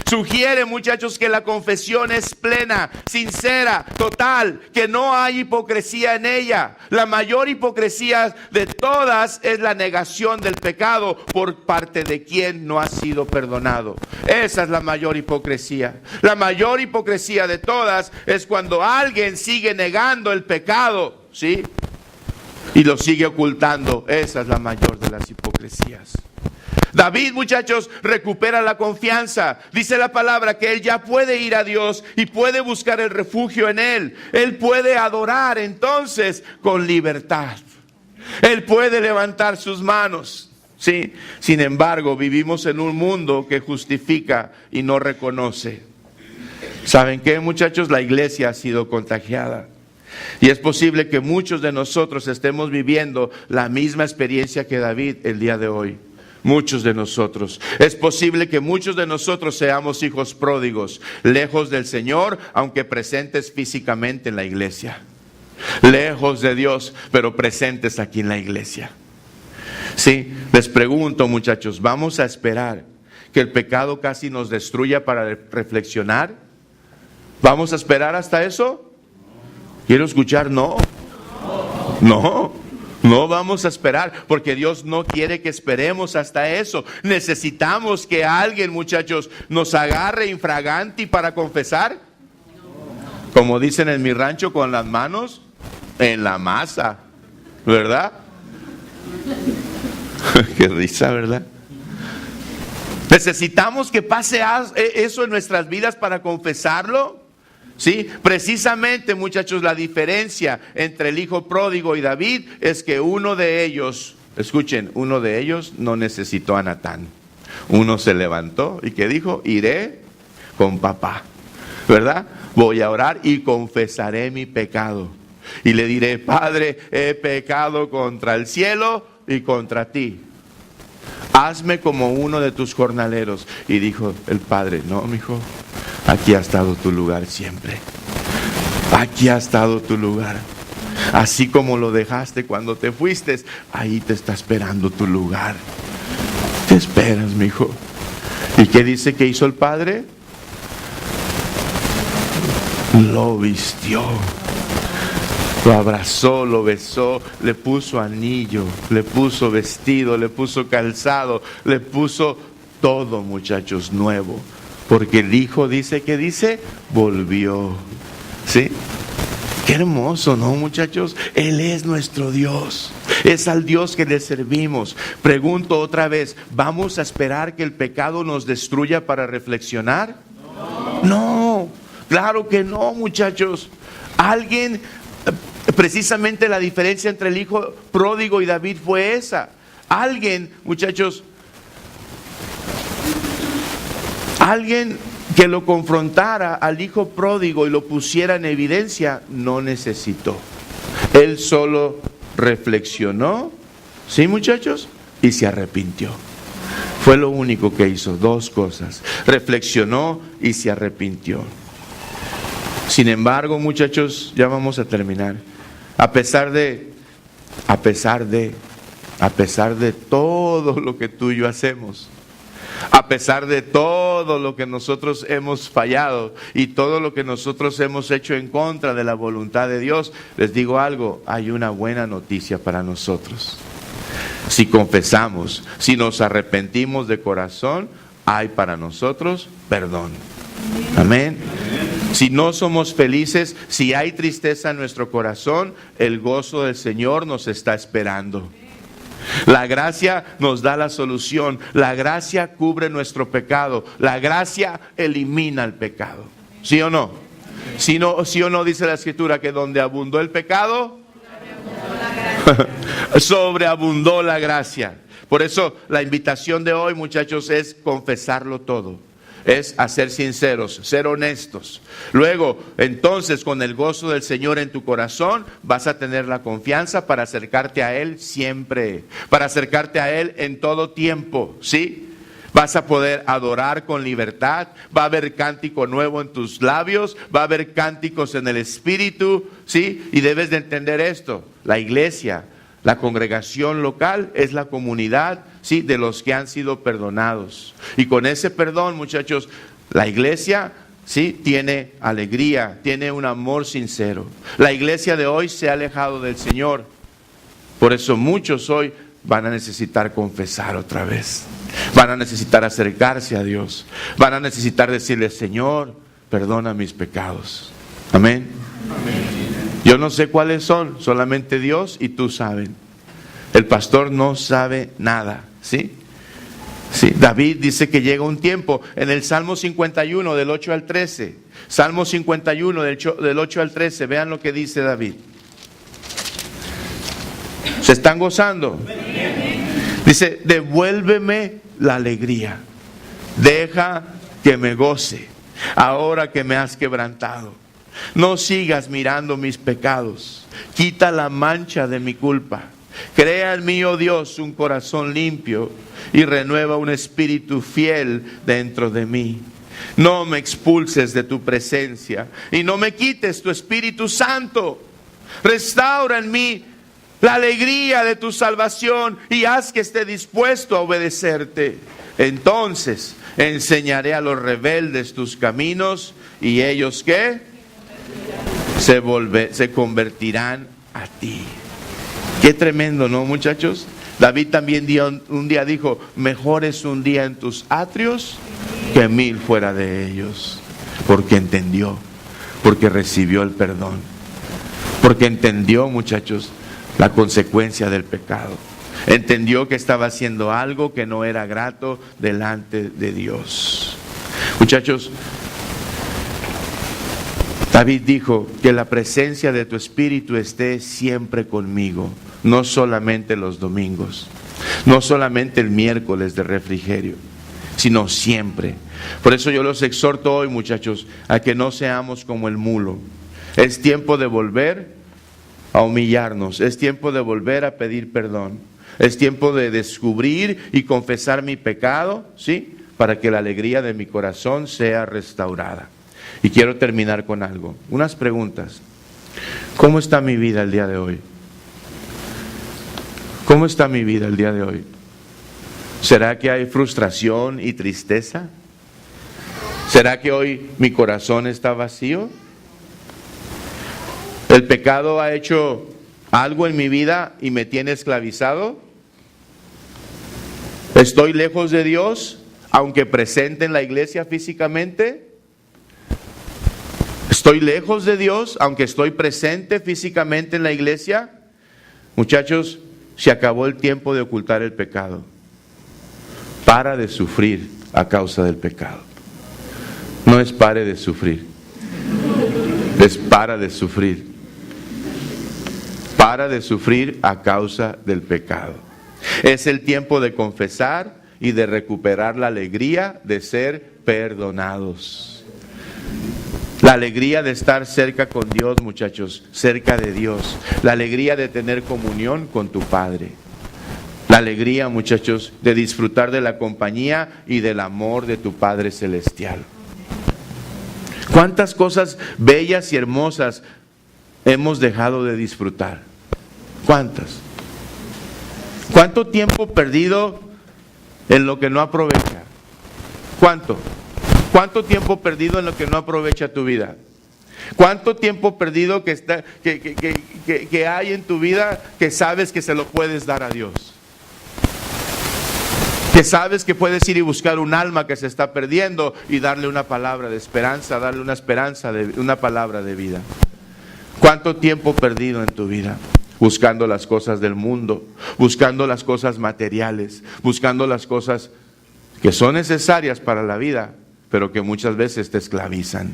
Sugiere, muchachos, que la confesión es plena, sincera, total, que no hay hipocresía en ella. La mayor hipocresía de todas es la negación del pecado por parte de quien no ha sido perdonado. Esa es la mayor hipocresía. La mayor hipocresía de todas es cuando alguien sigue negando el pecado, ¿sí?, y lo sigue ocultando. Esa es la mayor de las hipocresías. David, muchachos, recupera la confianza. Dice la palabra que él ya puede ir a Dios y puede buscar el refugio en Él. Él puede adorar entonces con libertad. Él puede levantar sus manos. Sí. Sin embargo, vivimos en un mundo que justifica y no reconoce. ¿Saben qué, muchachos? La iglesia ha sido contagiada. Y es posible que muchos de nosotros estemos viviendo la misma experiencia que David el día de hoy. Muchos de nosotros. Es posible que muchos de nosotros seamos hijos pródigos, lejos del Señor, aunque presentes físicamente en la iglesia. Lejos de Dios, pero presentes aquí en la iglesia. Sí, les pregunto, muchachos, ¿vamos a esperar que el pecado casi nos destruya para reflexionar? ¿Vamos a esperar hasta eso? Quiero escuchar no. No vamos a esperar, porque Dios no quiere que esperemos hasta eso. Necesitamos que alguien, muchachos, nos agarre infraganti para confesar. Como dicen en mi rancho, con las manos en la masa, ¿verdad? Qué risa, ¿verdad? Necesitamos que pase eso en nuestras vidas para confesarlo. ¿Sí? Precisamente, muchachos, la diferencia entre el hijo pródigo y David es que uno de ellos, escuchen, uno de ellos no necesitó a Natán. Uno se levantó y que dijo, iré con papá, ¿verdad? Voy a orar y confesaré mi pecado. Y le diré, Padre, he pecado contra el cielo y contra ti. Hazme como uno de tus jornaleros. Y dijo el padre, no, mijo, aquí ha estado tu lugar siempre. Aquí ha estado tu lugar. Así como lo dejaste cuando te fuiste, ahí te está esperando tu lugar. Te esperas, mijo. ¿Y qué dice que hizo el padre? Lo vistió. Lo abrazó, lo besó, le puso anillo, le puso vestido, le puso calzado, le puso todo, muchachos, nuevo. Porque el hijo dice, ¿qué dice? Volvió. ¿Sí? Qué hermoso, ¿no, muchachos? Él es nuestro Dios. Es al Dios que le servimos. Pregunto otra vez, ¿vamos a esperar que el pecado nos destruya para reflexionar? No, claro que no, muchachos. Precisamente la diferencia entre el hijo pródigo y David fue esa. Muchachos, alguien que lo confrontara al hijo pródigo y lo pusiera en evidencia, no necesitó. Él solo reflexionó, ¿sí, muchachos? Y se arrepintió. Fue lo único que hizo, dos cosas. Reflexionó y se arrepintió. Sin embargo, muchachos, ya vamos a terminar. A pesar de todo lo que tú y yo hacemos, a pesar de todo lo que nosotros hemos fallado y todo lo que nosotros hemos hecho en contra de la voluntad de Dios, les digo algo, hay una buena noticia para nosotros. Si confesamos, si nos arrepentimos de corazón, hay para nosotros perdón. Amén. Si no somos felices, si hay tristeza en nuestro corazón, el gozo del Señor nos está esperando. La gracia nos da la solución. La gracia cubre nuestro pecado. La gracia elimina el pecado. ¿Sí o no? ¿Sí o no dice la Escritura que donde abundó el pecado, sobreabundó la gracia? Por eso la invitación de hoy, muchachos, es confesarlo todo. Es a ser sinceros, ser honestos. Luego, entonces, con el gozo del Señor en tu corazón, vas a tener la confianza para acercarte a Él siempre, para acercarte a Él en todo tiempo, ¿sí? Vas a poder adorar con libertad, va a haber cántico nuevo en tus labios, va a haber cánticos en el Espíritu, ¿sí? Y debes de entender esto, la iglesia, la congregación local es la comunidad, sí, de los que han sido perdonados. Y con ese perdón, muchachos, la iglesia, sí, tiene alegría, tiene un amor sincero. La iglesia de hoy se ha alejado del Señor. Por eso muchos hoy van a necesitar confesar otra vez. Van a necesitar acercarse a Dios. Van a necesitar decirle, Señor, perdona mis pecados. Amén. Amén. Yo no sé cuáles son, solamente Dios y tú saben. El pastor no sabe nada, ¿sí? Sí, David dice que llega un tiempo, en el Salmo 51 del 8 al 13, Salmo 51 del 8 al 13, vean lo que dice David. ¿Se están gozando? Dice, devuélveme la alegría, deja que me goce, ahora que me has quebrantado. No sigas mirando mis pecados. Quita la mancha de mi culpa. Crea en mí, oh Dios, un corazón limpio y renueva un espíritu fiel dentro de mí. No me expulses de tu presencia y no me quites tu Espíritu Santo. Restaura en mí la alegría de tu salvación y haz que esté dispuesto a obedecerte. Entonces enseñaré a los rebeldes tus caminos y ellos, ¿qué? Se convertirán a ti. Qué tremendo, ¿no, muchachos? David también un día dijo, mejor es un día en tus atrios que 1000 fuera de ellos. Porque entendió, porque recibió el perdón, porque entendió, muchachos, la consecuencia del pecado. Entendió que estaba haciendo algo que no era grato delante de Dios. Muchachos, David dijo que la presencia de tu Espíritu esté siempre conmigo, no solamente los domingos, no solamente el miércoles de refrigerio, sino siempre. Por eso yo los exhorto hoy, muchachos, a que no seamos como el mulo. Es tiempo de volver a humillarnos, es tiempo de volver a pedir perdón, es tiempo de descubrir y confesar mi pecado, ¿sí? Para que la alegría de mi corazón sea restaurada. Y quiero terminar con algo, unas preguntas. ¿Cómo está mi vida el día de hoy? ¿Cómo está mi vida el día de hoy? ¿Será que hay frustración y tristeza? ¿Será que hoy mi corazón está vacío? ¿El pecado ha hecho algo en mi vida y me tiene esclavizado? ¿Estoy lejos de Dios, aunque presente en la iglesia físicamente? ¿Estoy lejos de Dios, aunque estoy presente físicamente en la iglesia? Muchachos, se acabó el tiempo de ocultar el pecado. Para de sufrir a causa del pecado. No es pare de sufrir, es para de sufrir. Para de sufrir a causa del pecado. Es el tiempo de confesar y de recuperar la alegría de ser perdonados. La alegría de estar cerca con Dios, muchachos, cerca de Dios. La alegría de tener comunión con tu Padre. La alegría, muchachos, de disfrutar de la compañía y del amor de tu Padre Celestial. ¿Cuántas cosas bellas y hermosas hemos dejado de disfrutar? ¿Cuántas? ¿Cuánto tiempo perdido en lo que no aprovecha? ¿Cuánto? ¿Cuánto tiempo perdido en lo que no aprovecha tu vida? ¿Cuánto tiempo perdido que hay en tu vida que sabes que se lo puedes dar a Dios? Que sabes que puedes ir y buscar un alma que se está perdiendo y darle una palabra de esperanza, darle una esperanza, una palabra de vida. ¿Cuánto tiempo perdido en tu vida? Buscando las cosas del mundo, buscando las cosas materiales, buscando las cosas que son necesarias para la vida, pero que muchas veces te esclavizan.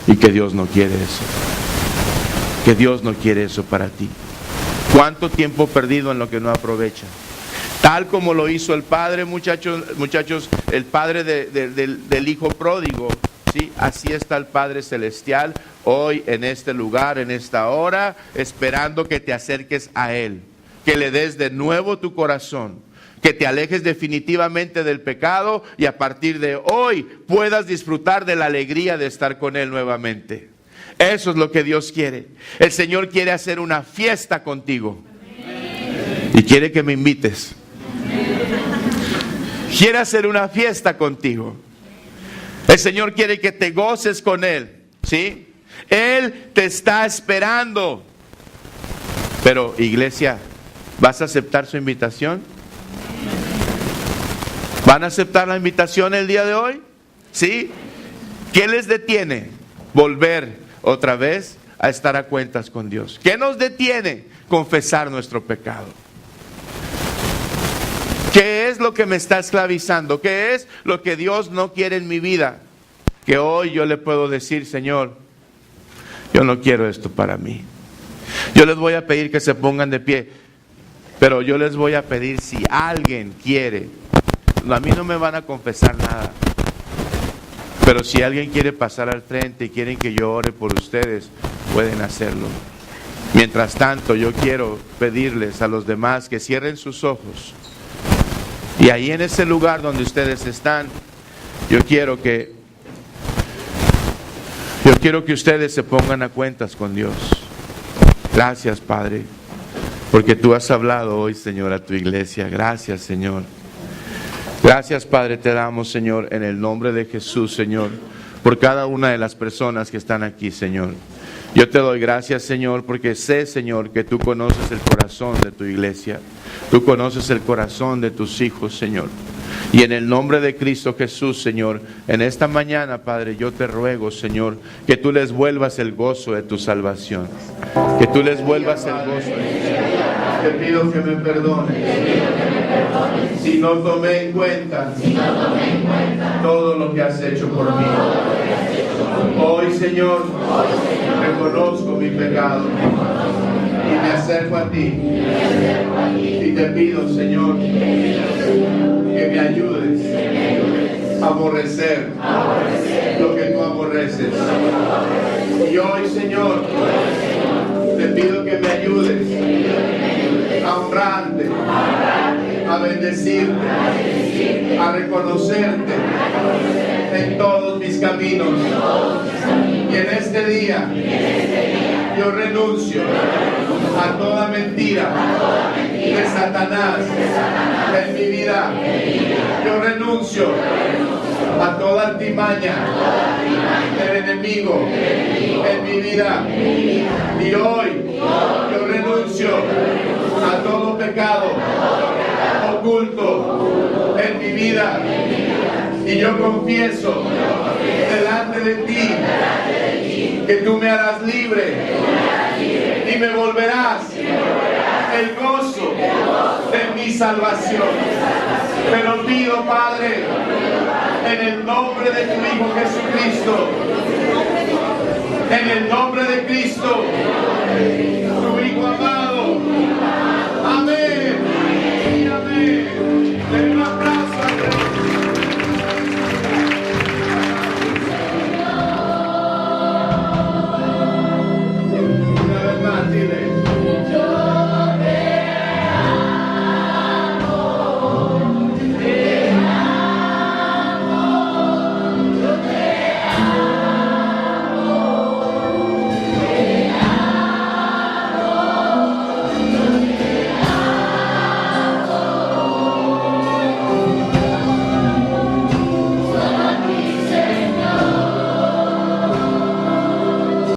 Y que Dios no quiere eso. Que Dios no quiere eso para ti. ¿Cuánto tiempo perdido en lo que no aprovecha? Tal como lo hizo el padre, muchachos, el padre del hijo pródigo, ¿sí? Así está el Padre Celestial hoy en este lugar, en esta hora, esperando que te acerques a Él, que le des de nuevo tu corazón, que te alejes definitivamente del pecado y a partir de hoy puedas disfrutar de la alegría de estar con Él nuevamente. Eso es lo que Dios quiere. El Señor quiere hacer una fiesta contigo y quiere que me invites. Quiere hacer una fiesta contigo. El Señor quiere que te goces con Él, ¿sí? Él te está esperando. Pero, iglesia, ¿vas a aceptar su invitación? ¿Van a aceptar la invitación el día de hoy? ¿Sí? ¿Qué les detiene? Volver otra vez a estar a cuentas con Dios. ¿Qué nos detiene? Confesar nuestro pecado. ¿Qué es lo que me está esclavizando? ¿Qué es lo que Dios no quiere en mi vida? Que hoy yo le puedo decir, Señor, yo no quiero esto para mí. Yo les voy a pedir que se pongan de pie, pero yo les voy a pedir si alguien quiere. A mí no me van a confesar nada, pero si alguien quiere pasar al frente y quieren que yo ore por ustedes, pueden hacerlo. Mientras tanto, yo quiero pedirles a los demás que cierren sus ojos. Y ahí en ese lugar donde ustedes están, yo quiero que ustedes se pongan a cuentas con Dios. Gracias, Padre, porque tú has hablado hoy, Señor, a tu iglesia. Gracias, Señor. Gracias, Padre, te damos, Señor, en el nombre de Jesús, Señor, por cada una de las personas que están aquí, Señor. Yo te doy gracias, Señor, porque sé, Señor, que tú conoces el corazón de tu iglesia. Tú conoces el corazón de tus hijos, Señor. Y en el nombre de Cristo Jesús, Señor, en esta mañana, Padre, yo te ruego, Señor, que tú les vuelvas el gozo de tu salvación. Que tú les vuelvas el gozo de tu salvación. Te pido que me perdones. Si no tomé en cuenta todo lo que has hecho por mí. Hoy, Señor, reconozco mi pecado y me acerco a ti. Y te pido, Señor, que me ayudes a aborrecer lo que tú aborreces. Y hoy, Señor, te pido que me ayudes a honrarte, a bendecirte, a reconocerte en todos mis caminos. Y en este día yo renuncio a toda mentira de Satanás en mi vida. Yo renuncio a toda artimaña del enemigo en mi vida. Y hoy yo renuncio a todo pecado oculto en mi vida. Y yo confieso delante de ti que tú me harás libre y me volverás el gozo de mi salvación. Te lo pido, Padre, en el nombre de tu Hijo Jesucristo. En el nombre de Cristo, tu Hijo amado. Amén y amén.